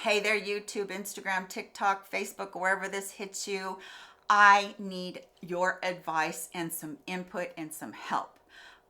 Hey there, YouTube, Instagram, TikTok, Facebook, wherever this hits you. I need your advice and some input and some help.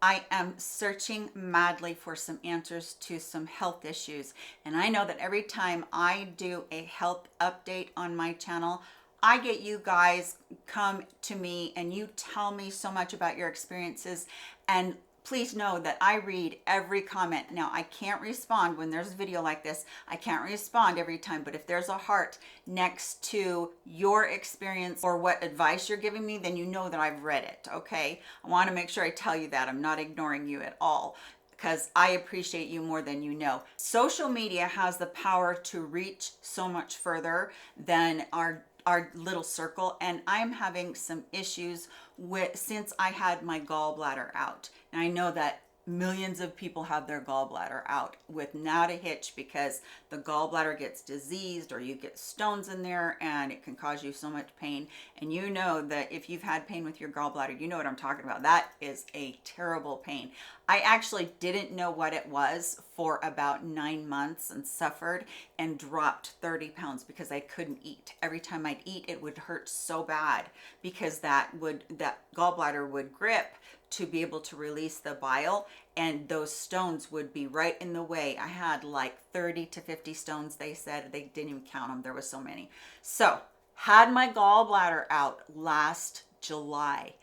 I am searching madly for some answers to some health issues. And I know that every time I do a health update on my channel, I get you guys come to me and you tell me so much about your experiences, and please know that I read every comment. Now, I can't respond when there's a video like this. I can't respond every time, but if there's a heart next to your experience or what advice you're giving me, then you know that I've read it, okay? I want to make sure I tell you that. I'm not ignoring you at all, because I appreciate you more than you know. Social media has the power to reach so much further than our little circle, and I'm having some issues with since I had my gallbladder out. And I know that millions of people have their gallbladder out without a hitch, because the gallbladder gets diseased or you get stones in there and it can cause you so much pain. And you know that if you've had pain with your gallbladder, you know what I'm talking about. That is a terrible pain. I actually didn't know what it was for about 9 months and suffered and dropped 30 pounds because I couldn't eat. Every time I'd eat, it would hurt so bad, because that gallbladder would grip to be able to release the bile, and those stones would be right in the way. I had like 30 to 50 stones, they said. They didn't even count them. There was so many. So had my gallbladder out last July.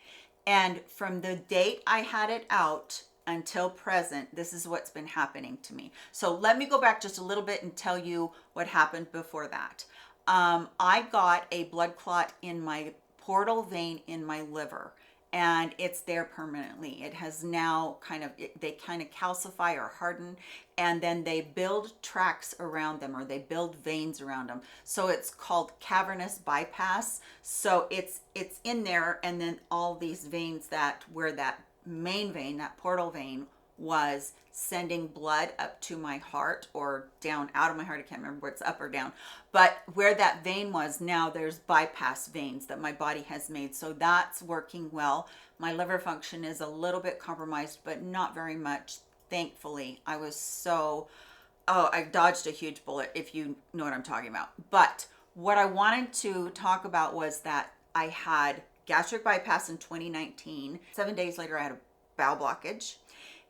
And from the date I had it out until present, this is what's been happening to me. So let me go back just a little bit and tell you what happened before that. I got a blood clot in my portal vein in my liver, and it's there permanently. It has now they kind of calcify or harden, and then they build tracts around them, or they build veins around them. So it's called cavernous bypass. So it's in there, and then all these veins where that main vein, that portal vein, was sending blood up to my heart or down out of my heart. I can't remember where it's up or down, but where that vein was, now there's bypass veins that my body has made. So that's working well. My liver function is a little bit compromised, but not very much. Thankfully, I dodged a huge bullet, if you know what I'm talking about. But what I wanted to talk about was that I had gastric bypass in 2019. 7 days later, I had a bowel blockage.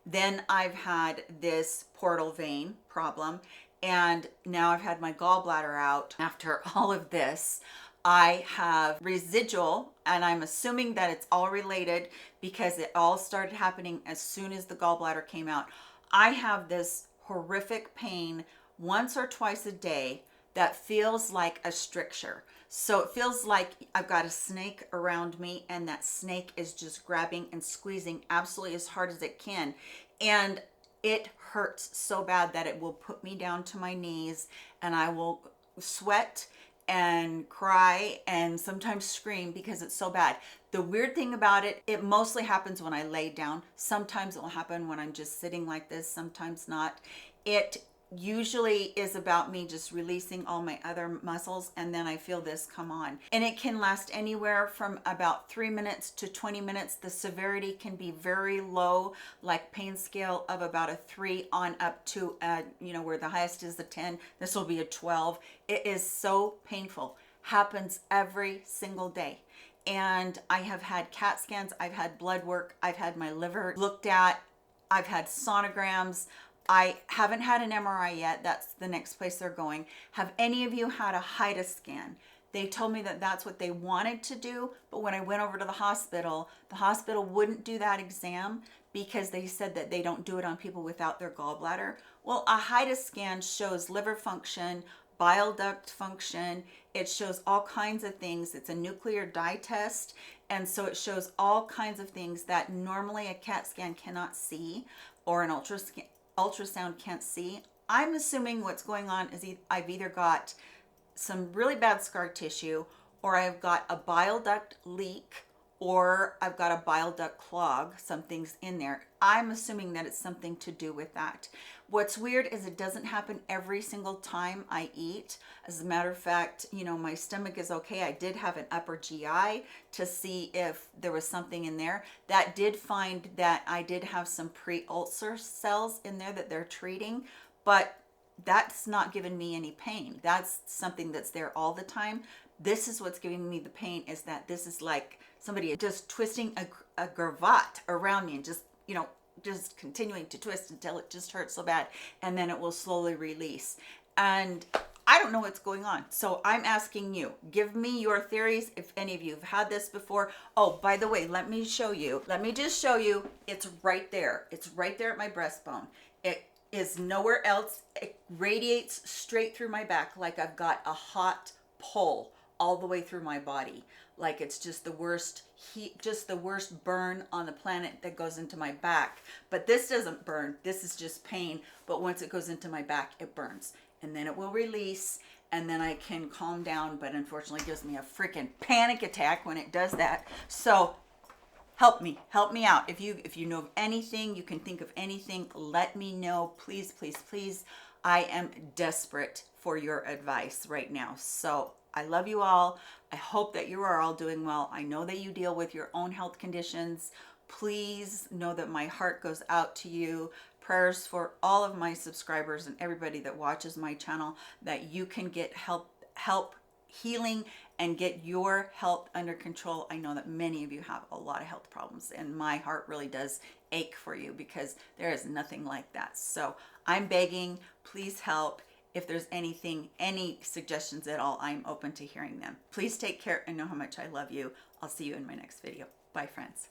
Then I've had this portal vein problem, and now I've had my gallbladder out. After all of this, I have residual, and I'm assuming that it's all related because it all started happening as soon as the gallbladder came out. I have this horrific pain once or twice a day that feels like a stricture. So it feels like I've got a snake around me, and that snake is just grabbing and squeezing absolutely as hard as it can. And it hurts so bad that it will put me down to my knees, and I will sweat and cry and sometimes scream because it's so bad. The weird thing about it, it mostly happens when I lay down. Sometimes it will happen when I'm just sitting like this, sometimes not. It usually is about me just releasing all my other muscles, and then I feel this come on, and it can last anywhere from about 3 minutes to 20 minutes. The severity can be very low, like pain scale of about a 3 on up to where the highest is a 10. This will be a 12. It is so painful. Happens every single day. And I have had CAT scans, I've had blood work, I've had my liver looked at, I've had sonograms. I haven't had an MRI yet. That's the next place they're going. Have any of you had a HIDA scan? They told me that that's what they wanted to do, but when I went over to the hospital wouldn't do that exam because they said that they don't do it on people without their gallbladder. Well, a HIDA scan shows liver function, bile duct function. It shows all kinds of things. It's a nuclear dye test, and so it shows all kinds of things that normally a CAT scan cannot see, or an ultrasound can't see. I'm assuming what's going on is I've either got some really bad scar tissue, or I've got a bile duct leak, or I've got a bile duct clog. Something's in there. I'm assuming that it's something to do with that. What's weird is it doesn't happen every single time I eat. As a matter of fact, my stomach is okay. I did have an upper GI to see if there was something in there. That did find that I did have some pre-ulcer cells in there that they're treating, but that's not giving me any pain. That's something that's there all the time. This is what's giving me the pain, is that this is like somebody just twisting a cravat around me and just, you know, just continuing to twist until it just hurts so bad, and then it will slowly release. And I don't know what's going on. So I'm asking you, give me your theories if any of you have had this before. Oh, by the way, let me show you. Let me just show you. It's right there. It's right there at my breastbone. It is nowhere else. It radiates straight through my back like I've got a hot pole all the way through my body. Like it's just the worst heat, just the worst burn on the planet that goes into my back. But this doesn't burn. This is just pain. But once it goes into my back, it burns. And then it will release, and then I can calm down. But unfortunately, it gives me a freaking panic attack when it does that. So help me out. If you know of anything, you can think of anything, let me know. Please, please, please. I am desperate for your advice right now. So I love you all. I hope that you are all doing well. I know that you deal with your own health conditions. Please know that my heart goes out to you. Prayers for all of my subscribers and everybody that watches my channel, that you can get help healing and get your health under control. I know that many of you have a lot of health problems, and my heart really does ache for you, because there is nothing like that. So I'm begging, please help. If there's anything, any suggestions at all, I'm open to hearing them. Please take care and know how much I love you. I'll see you in my next video. Bye, friends.